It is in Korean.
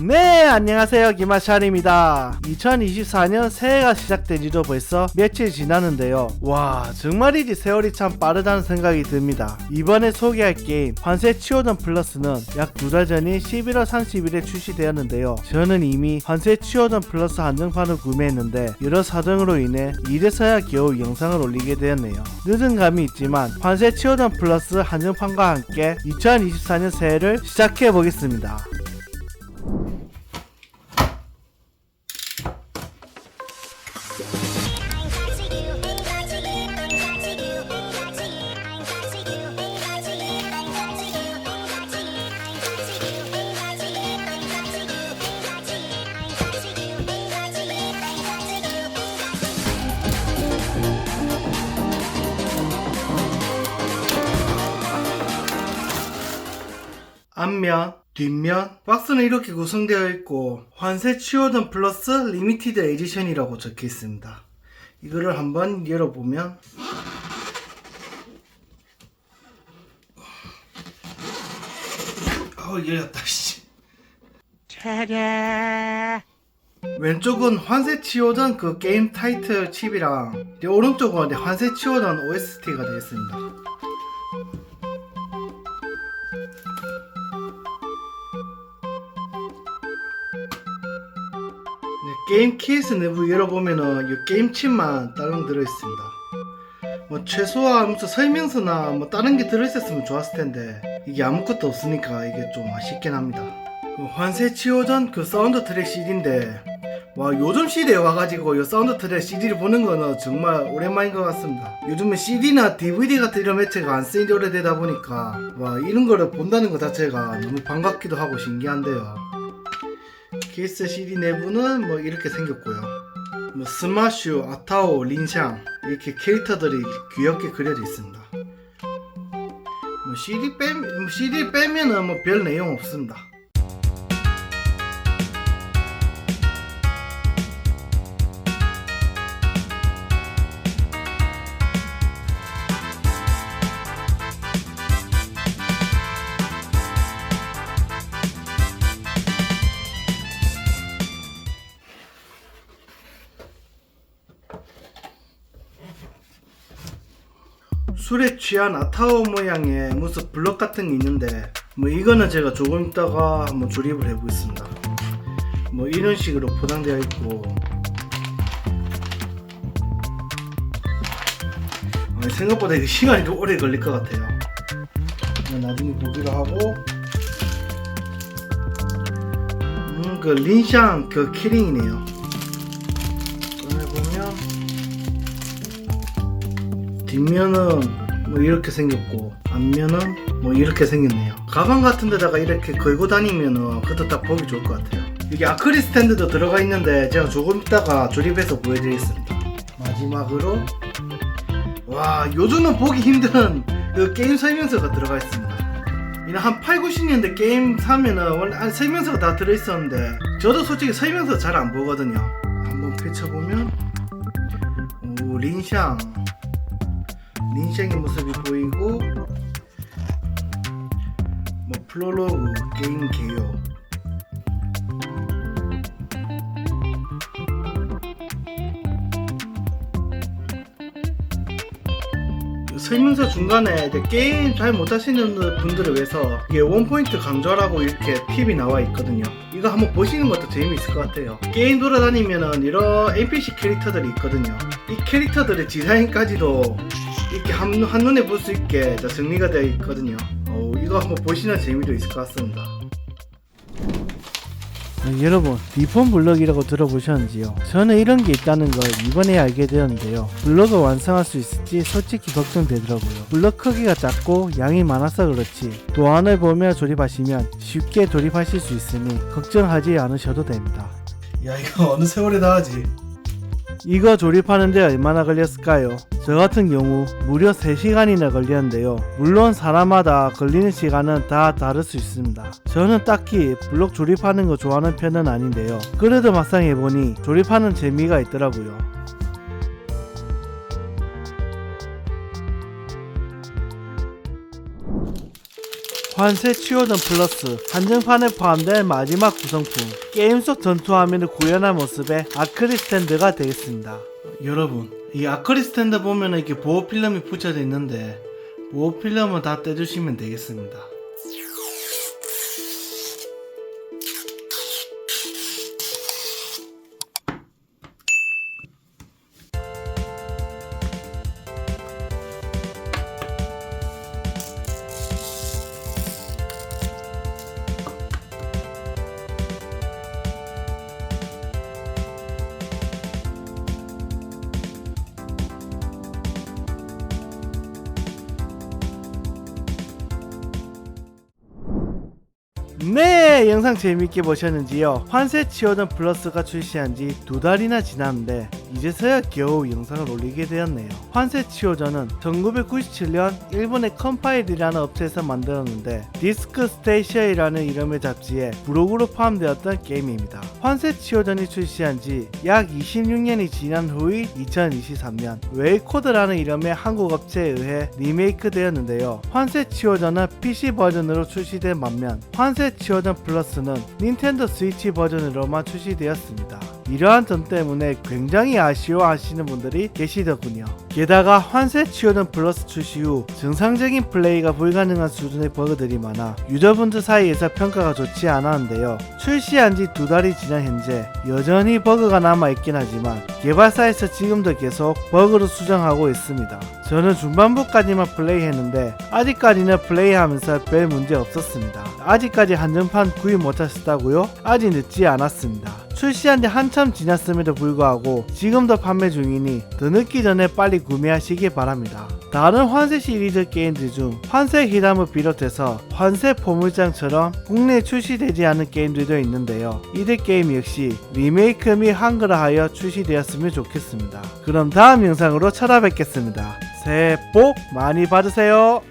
네, 안녕하세요. 김하샬입니다. 2024년 새해가 시작된 지도 벌써 며칠 지났는데요. 와, 정말이지 세월이 참 빠르다는 생각이 듭니다. 이번에 소개할 게임 환세 치오던 플러스는 약 2달 전인 11월 30일에 출시되었는데요. 저는 이미 환세 치오던 플러스 한정판을 구매했는데 여러 사정으로 인해 이래서야 겨우 영상을 올리게 되었네요. 늦은 감이 있지만 환세 치오던 플러스 한정판과 함께 2024년 새해를 시작해 보겠습니다. 앞면, 뒷면, 박스는 이렇게 구성되어 있고 환세 치오던 플러스 리미티드 에디션이라고 적혀 있습니다. 이거를 한번 열어보면 열렸다 씨. 왼쪽은 환세 치오던 그 게임 타이틀 칩이랑 오른쪽은 환세 치오던 OST가 되어 있습니다. 게임 케이스 내부 열어보면은 이 게임 칩만 딸랑 들어있습니다. 뭐 최소한 무슨 설명서나 뭐 다른 게 들어있었으면 좋았을 텐데 이게 아무것도 없으니까 이게 좀 아쉽긴 합니다. 환세 치오전 그 사운드 트랙 CD인데 와, 요즘 시대에 와가지고 이 사운드 트랙 CD를 보는 거는 정말 오랜만인 것 같습니다. 요즘은 CD나 DVD 같은 이런 매체가 안 쓰인 지 오래되다 보니까 와, 이런 거를 본다는 것 자체가 너무 반갑기도 하고 신기한데요. 케이스 CD 내부는 뭐 이렇게 생겼고요. 뭐 스마슈, 아타오, 린샹 이렇게 캐릭터들이 귀엽게 그려져 있습니다. 뭐 CD 빼면은 뭐 별 내용 없습니다. 술에 취한 아타오 모양의 무슨 블럭 같은 게 있는데 뭐 이거는 제가 조금 있다가 한번 조립을 해보겠습니다. 뭐 이런 식으로 포장되어 있고 생각보다 이거 시간이 좀 오래 걸릴 것 같아요. 나중에 보기로 하고 그 린샹 그 키링이네요. 꺼내보면 뒷면은 뭐 이렇게 생겼고 앞면은 뭐 이렇게 생겼네요. 가방 같은 데다가 이렇게 걸고 다니면은 그것도 딱 보기 좋을 것 같아요. 여기 아크릴 스탠드도 들어가 있는데 제가 조금 있다가 조립해서 보여드리겠습니다. 마지막으로 와, 요즘은 보기 힘든 그 게임 설명서가 들어가 있습니다. 이런 한 8, 90년대 게임 사면은 원래 설명서가 다 들어있었는데 저도 솔직히 설명서 잘 안 보거든요. 한번 펼쳐보면 오, 린샹의 모습이 보이고 뭐 프롤로그, 게임 개요, 설명서 중간에 게임 잘 못하시는 분들을 위해서 이게 원포인트 강조라고 이렇게 팁이 나와 있거든요. 이거 한번 보시는 것도 재미있을 것 같아요. 게임 돌아다니면은 이런 NPC 캐릭터들이 있거든요. 이 캐릭터들의 디자인까지도 이렇게 한눈에 볼 수 있게 정리가 되어 있거든요. 이거 한번 보시는 재미도 있을 것 같습니다. 여러분, 리폼 블럭이라고 들어보셨는지요? 저는 이런 게 있다는 걸 이번에 알게 되었는데요. 블럭을 완성할 수 있을지 솔직히 걱정되더라고요. 블럭 크기가 작고 양이 많아서 그렇지 도안을 보며 조립하시면 쉽게 조립하실 수 있으니 걱정하지 않으셔도 됩니다. 야, 이거 어느 세월에 다 하지? 이거 조립하는데 얼마나 걸렸을까요? 저 같은 경우 무려 3시간이나 걸렸는데요. 물론 사람마다 걸리는 시간은 다 다를 수 있습니다. 저는 딱히 블록 조립하는 거 좋아하는 편은 아닌데요. 그래도 막상 해보니 조립하는 재미가 있더라고요. 환세 치유전 플러스 한정판에 포함된 마지막 구성품, 게임 속 전투 화면을 구현한 모습의 아크릴 스탠드가 되겠습니다. 여러분, 이 아크릴 스탠드 보면 이렇게 보호 필름이 붙여져 있는데 보호 필름은 다 떼주시면 되겠습니다. 네, 영상 재밌게 보셨는지요? 환세 치유전 플러스가 출시한 지 2달이나 지났는데 이제서야 겨우 영상을 올리게 되었네요. 환세 치유전은 1997년 일본의 컴파일이라는 업체에서 만들었는데 디스크 스테이셔이라는 이름의 잡지에 부록으로 포함되었던 게임입니다. 환세 치유전이 출시한 지 약 26년이 지난 후의 2023년 웨이코드라는 이름의 한국 업체에 의해 리메이크 되었는데요. 환세 치유전은 PC 버전으로 출시된 반면 환세 치유전 플러스는 닌텐도 스위치 버전으로만 출시되었습니다. 이러한 점 때문에 굉장히 아쉬워하시는 분들이 계시더군요. 게다가 환세 치유전 플러스 출시 후 정상적인 플레이가 불가능한 수준의 버그들이 많아 유저분들 사이에서 평가가 좋지 않았는데요. 출시한 지 2달이 지난 현재 여전히 버그가 남아있긴 하지만 개발사에서 지금도 계속 버그를 수정하고 있습니다. 저는 중반부까지만 플레이했는데 아직까지는 플레이하면서 별 문제 없었습니다. 아직까지 한정판 구입 못하셨다고요? 아직 늦지 않았습니다. 출시한 지 한참 지났음에도 불구하고 지금도 판매 중이니 더 늦기 전에 빨리 구매하시기 바랍니다. 다른 환세 시리즈 게임들 중 환세 히담을 비롯해서 환세 포물장처럼 국내에 출시되지 않은 게임들도 있는데요. 이들 게임 역시 리메이크 및 한글화하여 출시되었으면 좋겠습니다. 그럼 다음 영상으로 찾아뵙겠습니다. 새해 복 많이 받으세요.